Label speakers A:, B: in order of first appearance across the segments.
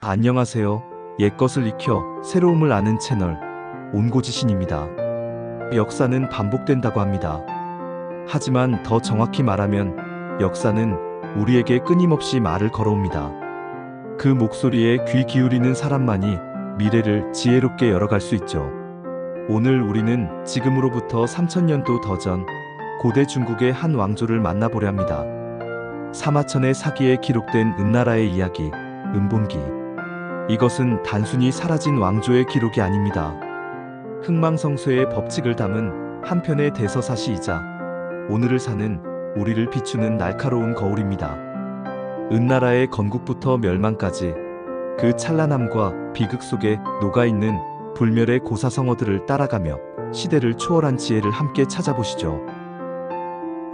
A: 안녕하세요. 옛것을 익혀 새로움을 아는 채널 온고지신입니다. 역사는 반복된다고 합니다. 하지만 더 정확히 말하면 역사는 우리에게 끊임없이 말을 걸어옵니다. 그 목소리에 귀 기울이는 사람만이 미래를 지혜롭게 열어갈 수 있죠. 오늘 우리는 지금으로부터 3000년도 더 전 고대 중국의 한 왕조를 만나보려 합니다. 사마천의 사기에 기록된 은나라의 이야기, 은본기. 이것은 단순히 사라진 왕조의 기록이 아닙니다. 흥망성쇠의 법칙을 담은 한편의 대서사시이자 오늘을 사는 우리를 비추는 날카로운 거울입니다. 은나라의 건국부터 멸망까지 그 찬란함과 비극 속에 녹아있는 불멸의 고사성어들을 따라가며 시대를 초월한 지혜를 함께 찾아보시죠.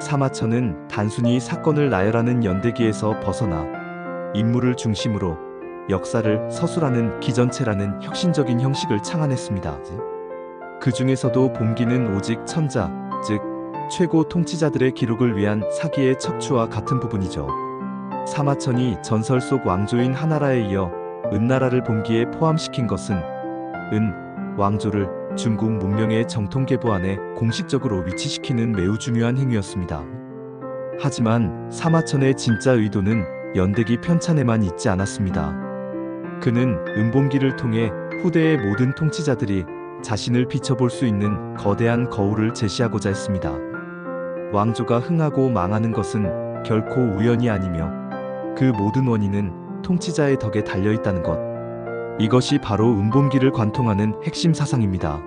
A: 사마천은 단순히 사건을 나열하는 연대기에서 벗어나 인물을 중심으로 역사를 서술하는 기전체라는 혁신적인 형식을 창안했습니다. 그 중에서도 본기는 오직 천자, 즉 최고 통치자들의 기록을 위한 사기의 척추와 같은 부분이죠. 사마천이 전설 속 왕조인 하나라에 이어 은나라를 본기에 포함시킨 것은 왕조를 중국 문명의 정통계보 안에 공식적으로 위치시키는 매우 중요한 행위였습니다. 하지만 사마천의 진짜 의도는 연대기 편찬에만 있지 않았습니다. 그는 은본기를 통해 후대의 모든 통치자들이 자신을 비춰볼 수 있는 거대한 거울을 제시하고자 했습니다. 왕조가 흥하고 망하는 것은 결코 우연이 아니며 그 모든 원인은 통치자의 덕에 달려있다는 것. 이것이 바로 은본기를 관통하는 핵심 사상입니다.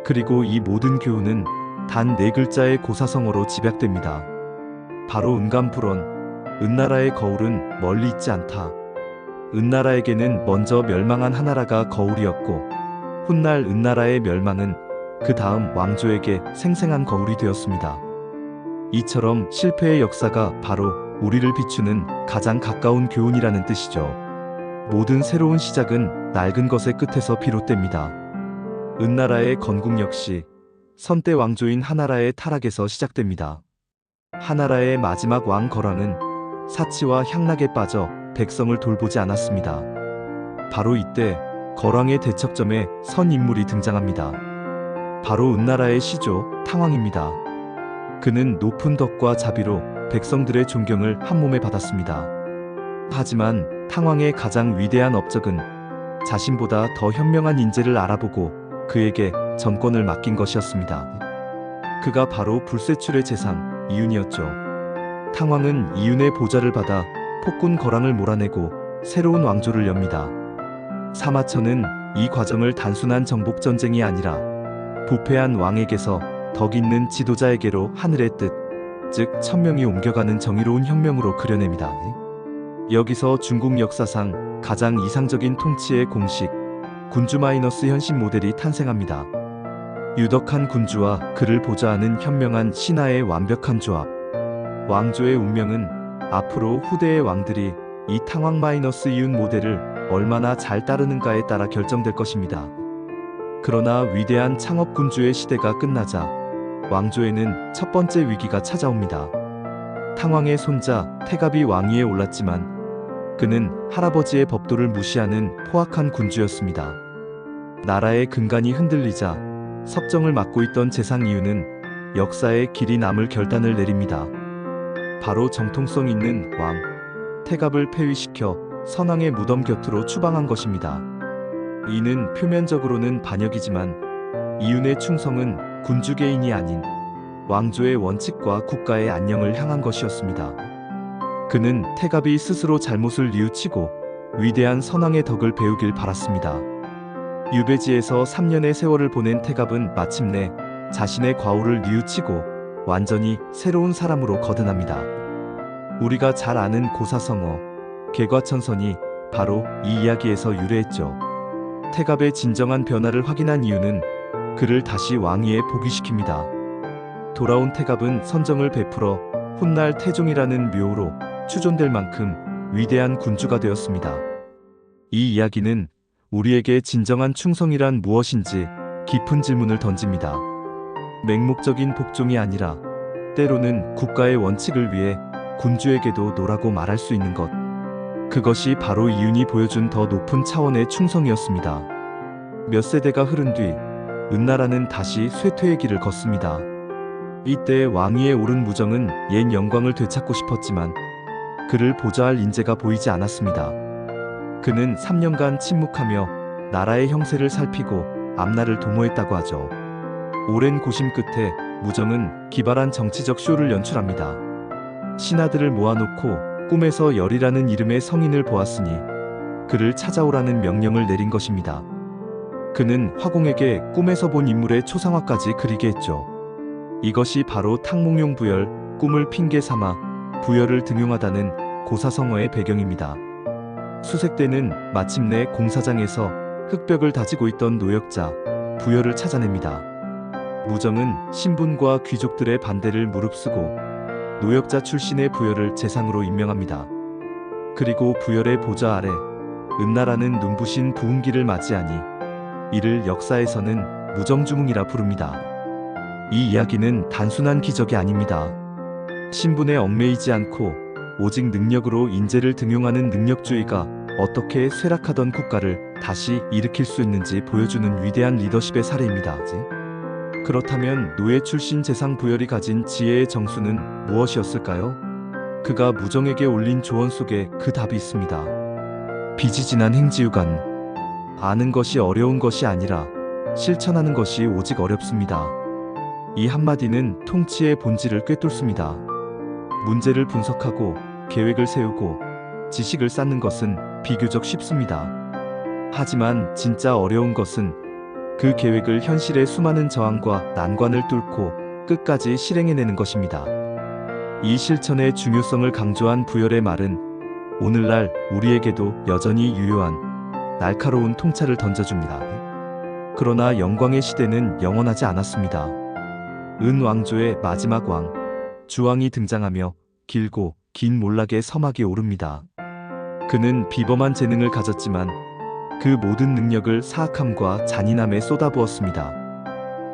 A: 그리고 이 모든 교훈은 단 4글자의 고사성어로 집약됩니다. 바로 은감불원, 은나라의 거울은 멀리 있지 않다. 은나라에게는 먼저 멸망한 하나라가 거울이었고 훗날 은나라의 멸망은 그 다음 왕조에게 생생한 거울이 되었습니다. 이처럼 실패의 역사가 바로 우리를 비추는 가장 가까운 교훈이라는 뜻이죠. 모든 새로운 시작은 낡은 것의 끝에서 비롯됩니다. 은나라의 건국 역시 선대 왕조인 하나라의 타락에서 시작됩니다. 하나라의 마지막 왕 거랑은 사치와 향락에 빠져 백성을 돌보지 않았습니다. 바로 이때 거랑의 대척점에 선 인물이 등장합니다. 바로 은나라의 시조 탕왕입니다. 그는 높은 덕과 자비로 백성들의 존경을 한몸에 받았습니다. 하지만 탕왕의 가장 위대한 업적은 자신보다 더 현명한 인재를 알아보고 그에게 정권을 맡긴 것이었습니다. 그가 바로 불세출의 재상 이윤이었죠. 탕왕은 이윤의 보좌를 받아 폭군 거랑을 몰아내고 새로운 왕조를 엽니다. 사마천은 이 과정을 단순한 정복전쟁이 아니라 부패한 왕에게서 덕 있는 지도자에게로 하늘의 뜻, 즉 천명이 옮겨가는 정의로운 혁명으로 그려냅니다. 여기서 중국 역사상 가장 이상적인 통치의 공식, 군주-현신 모델이 탄생합니다. 유덕한 군주와 그를 보좌하는 현명한 신하의 완벽한 조합. 왕조의 운명은 앞으로 후대의 왕들이 이 탕왕-이윤 모델을 얼마나 잘 따르는가에 따라 결정될 것입니다. 그러나 위대한 창업군주의 시대가 끝나자 왕조에는 첫 번째 위기가 찾아옵니다. 탕왕의 손자 태갑이 왕위에 올랐지만 그는 할아버지의 법도를 무시하는 포악한 군주였습니다. 나라의 근간이 흔들리자 섭정을 맡고 있던 재상 이윤은 역사의 길이 남을 결단을 내립니다. 바로 정통성 있는 왕 태갑을 폐위시켜 선왕의 무덤 곁으로 추방한 것입니다. 이는 표면적으로는 반역이지만 이윤의 충성은 군주 개인이 아닌 왕조의 원칙과 국가의 안녕을 향한 것이었습니다. 그는 태갑이 스스로 잘못을 뉘우치고 위대한 선왕의 덕을 배우길 바랐습니다. 유배지에서 3년의 세월을 보낸 태갑은 마침내 자신의 과오를 뉘우치고 완전히 새로운 사람으로 거듭납니다. 우리가 잘 아는 고사성어, 개과천선이 바로 이 이야기에서 유래했죠. 태갑의 진정한 변화를 확인한 이유는 그를 다시 왕위에 복위시킵니다. 돌아온 태갑은 선정을 베풀어 훗날 태종이라는 묘로 추존될 만큼 위대한 군주가 되었습니다. 이 이야기는 우리에게 진정한 충성이란 무엇인지 깊은 질문을 던집니다. 맹목적인 복종이 아니라 때로는 국가의 원칙을 위해 군주에게도 노라고 말할 수 있는 것. 그것이 바로 이윤이 보여준 더 높은 차원의 충성이었습니다. 몇 세대가 흐른 뒤 은나라는 다시 쇠퇴의 길을 걷습니다. 이때 왕위에 오른 무정은 옛 영광을 되찾고 싶었지만 그를 보좌할 인재가 보이지 않았습니다. 그는 3년간 침묵하며 나라의 형세를 살피고 앞날을 도모했다고 하죠. 오랜 고심 끝에 무정은 기발한 정치적 쇼를 연출합니다. 신하들을 모아놓고 꿈에서 열이라는 이름의 성인을 보았으니 그를 찾아오라는 명령을 내린 것입니다. 그는 화공에게 꿈에서 본 인물의 초상화까지 그리게 했죠. 이것이 바로 탕몽용 부열, 꿈을 핑계 삼아 부열을 등용하다는 고사성어의 배경입니다. 수색대는 마침내 공사장에서 흙벽을 다지고 있던 노역자 부열을 찾아냅니다. 무정은 신분과 귀족들의 반대를 무릅쓰고 노역자 출신의 부열을 재상으로 임명합니다. 그리고 부열의 보좌 아래 은나라는 눈부신 부흥기를 맞이하니 이를 역사에서는 무정주몽이라 부릅니다. 이 이야기는 단순한 기적이 아닙니다. 신분에 얽매이지 않고 오직 능력으로 인재를 등용하는 능력주의가 어떻게 쇠락하던 국가를 다시 일으킬 수 있는지 보여주는 위대한 리더십의 사례입니다. 그렇다면 노예 출신 재상 부열이 가진 지혜의 정수는 무엇이었을까요? 그가 무정에게 올린 조언 속에 그 답이 있습니다. 비지진한 행지유관. 아는 것이 어려운 것이 아니라 실천하는 것이 오직 어렵습니다. 이 한마디는 통치의 본질을 꿰뚫습니다. 문제를 분석하고 계획을 세우고 지식을 쌓는 것은 비교적 쉽습니다. 하지만 진짜 어려운 것은 그 계획을 현실의 수많은 저항과 난관을 뚫고 끝까지 실행해내는 것입니다. 이 실천의 중요성을 강조한 부열의 말은 오늘날 우리에게도 여전히 유효한 날카로운 통찰을 던져줍니다. 그러나 영광의 시대는 영원하지 않았습니다. 은 왕조의 마지막 왕, 주왕이 등장하며 길고 긴 몰락의 서막이 오릅니다. 그는 비범한 재능을 가졌지만 그 모든 능력을 사악함과 잔인함에 쏟아부었습니다.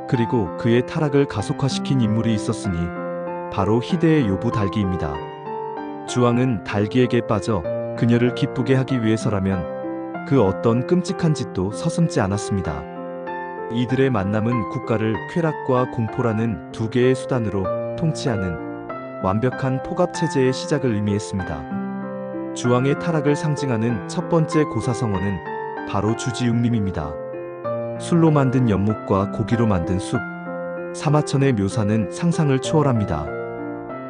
A: 그리고 그의 타락을 가속화시킨 인물이 있었으니 바로 희대의 요부 달기입니다. 주왕은 달기에게 빠져 그녀를 기쁘게 하기 위해서라면 그 어떤 끔찍한 짓도 서슴지 않았습니다. 이들의 만남은 국가를 쾌락과 공포라는 두 개의 수단으로 통치하는 완벽한 포갑체제의 시작을 의미했습니다. 주왕의 타락을 상징하는 첫 번째 고사성어는 바로 주지육림입니다. 술로 만든 연못과 고기로 만든 숲, 사마천의 묘사는 상상을 초월합니다.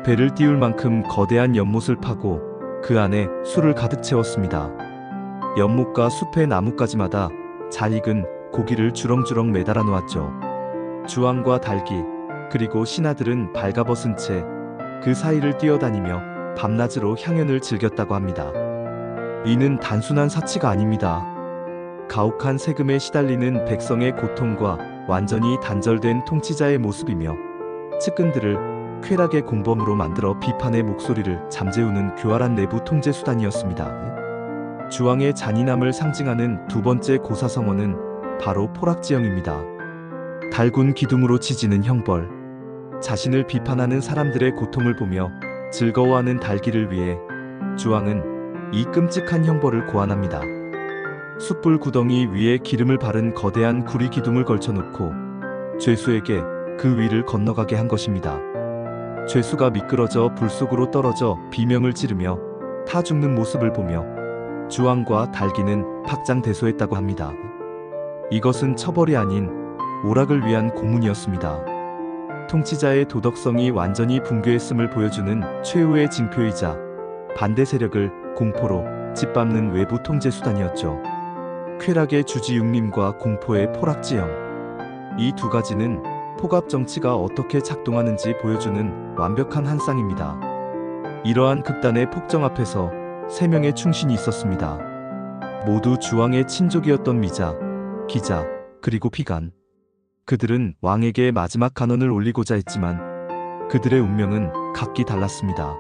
A: 배를 띄울 만큼 거대한 연못을 파고 그 안에 술을 가득 채웠습니다. 연못과 숲의 나뭇가지마다 잘 익은 고기를 주렁주렁 매달아 놓았죠. 주왕과 달기 그리고 신하들은 발가벗은 채 그 사이를 뛰어다니며 밤낮으로 향연을 즐겼다고 합니다. 이는 단순한 사치가 아닙니다. 가혹한 세금에 시달리는 백성의 고통과 완전히 단절된 통치자의 모습이며 측근들을 쾌락의 공범으로 만들어 비판의 목소리를 잠재우는 교활한 내부 통제 수단이었습니다. 주왕의 잔인함을 상징하는 두 번째 고사성어는 바로 포락지형입니다. 달군 기둥으로 치지는 형벌. 자신을 비판하는 사람들의 고통을 보며 즐거워하는 달기를 위해 주왕은 이 끔찍한 형벌을 고안합니다. 숯불 구덩이 위에 기름을 바른 거대한 구리 기둥을 걸쳐놓고 죄수에게 그 위를 건너가게 한 것입니다. 죄수가 미끄러져 불 속으로 떨어져 비명을 지르며 타 죽는 모습을 보며 주왕과 달기는 박장대소했다고 합니다. 이것은 처벌이 아닌 오락을 위한 고문이었습니다. 통치자의 도덕성이 완전히 붕괴했음을 보여주는 최후의 징표이자 반대 세력을 공포로 짓밟는 외부 통제 수단이었죠. 쾌락의 주지육림과 공포의 포락지형. 이 두 가지는 포갑 정치가 어떻게 작동하는지 보여주는 완벽한 한 쌍입니다. 이러한 극단의 폭정 앞에서 세 명의 충신이 있었습니다. 모두 주왕의 친족이었던 미자, 기자, 그리고 피간. 그들은 왕에게 마지막 간언을 올리고자 했지만 그들의 운명은 각기 달랐습니다.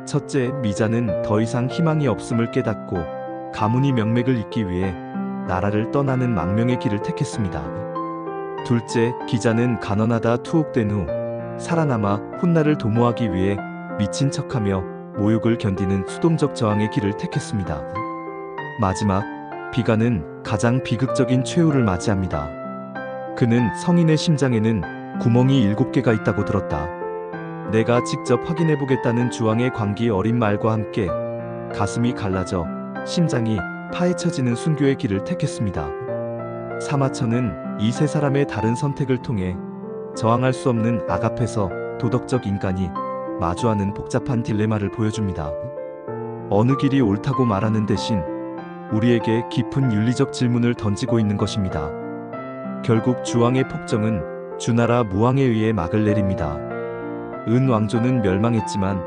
A: 첫째, 미자는 더 이상 희망이 없음을 깨닫고 가문이 명맥을 잇기 위해 나라를 떠나는 망명의 길을 택했습니다. 둘째, 기자는 가난하다 투옥된 후 살아남아 훗날을 도모하기 위해 미친 척하며 모욕을 견디는 수동적 저항의 길을 택했습니다. 마지막, 비가는 가장 비극적인 최후를 맞이합니다. 그는 성인의 심장에는 구멍이 7개가 있다고 들었다. 내가 직접 확인해보겠다는 주왕의 광기 어린 말과 함께 가슴이 갈라져 심장이 파헤쳐지는 순교의 길을 택했습니다. 사마천은 이 세 사람의 다른 선택을 통해 저항할 수 없는 아가페서 도덕적 인간이 마주하는 복잡한 딜레마를 보여줍니다. 어느 길이 옳다고 말하는 대신 우리에게 깊은 윤리적 질문을 던지고 있는 것입니다. 결국 주왕의 폭정은 주나라 무왕에 의해 막을 내립니다. 은 왕조는 멸망했지만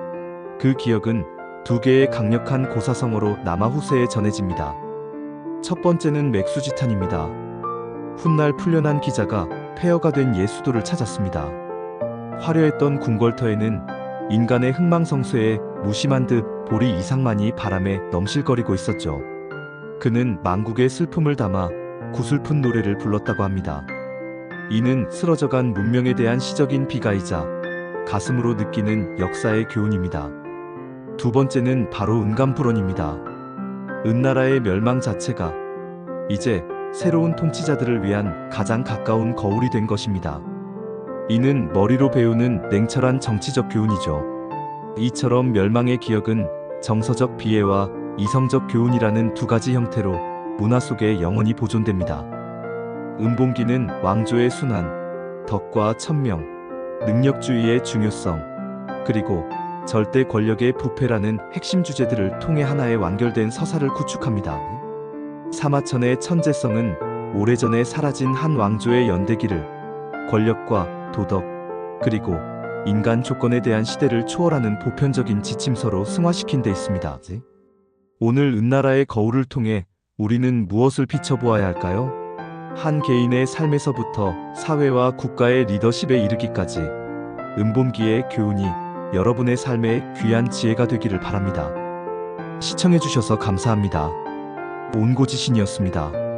A: 그 기억은 2개의 강력한 고사성어로 남아 후세에 전해집니다. 첫 번째는 맥수지탄입니다. 훗날 풀려난 기자가 폐허가 된 옛 수도를 찾았습니다. 화려했던 궁궐터에는 인간의 흥망성쇠에 무심한 듯 보리 이상만이 바람에 넘실거리고 있었죠. 그는 망국의 슬픔을 담아 구슬픈 노래를 불렀다고 합니다. 이는 쓰러져간 문명에 대한 시적인 비가이자 가슴으로 느끼는 역사의 교훈입니다. 두 번째는 바로 은감불원입니다. 은나라의 멸망 자체가 이제 새로운 통치자들을 위한 가장 가까운 거울이 된 것입니다. 이는 머리로 배우는 냉철한 정치적 교훈이죠. 이처럼 멸망의 기억은 정서적 비애와 이성적 교훈이라는 2가지 형태로 문화 속에 영원히 보존됩니다. 은봉기는 왕조의 순환, 덕과 천명, 능력주의의 중요성, 그리고 절대 권력의 부패라는 핵심 주제들을 통해 하나의 완결된 서사를 구축합니다. 사마천의 천재성은 오래전에 사라진 한 왕조의 연대기를 권력과 도덕, 그리고 인간 조건에 대한 시대를 초월하는 보편적인 지침서로 승화시킨 데 있습니다. 오늘 은나라의 거울을 통해 우리는 무엇을 비춰보아야 할까요? 한 개인의 삶에서부터 사회와 국가의 리더십에 이르기까지 은봉기의 교훈이 여러분의 삶에 귀한 지혜가 되기를 바랍니다. 시청해주셔서 감사합니다. 온고지신이었습니다.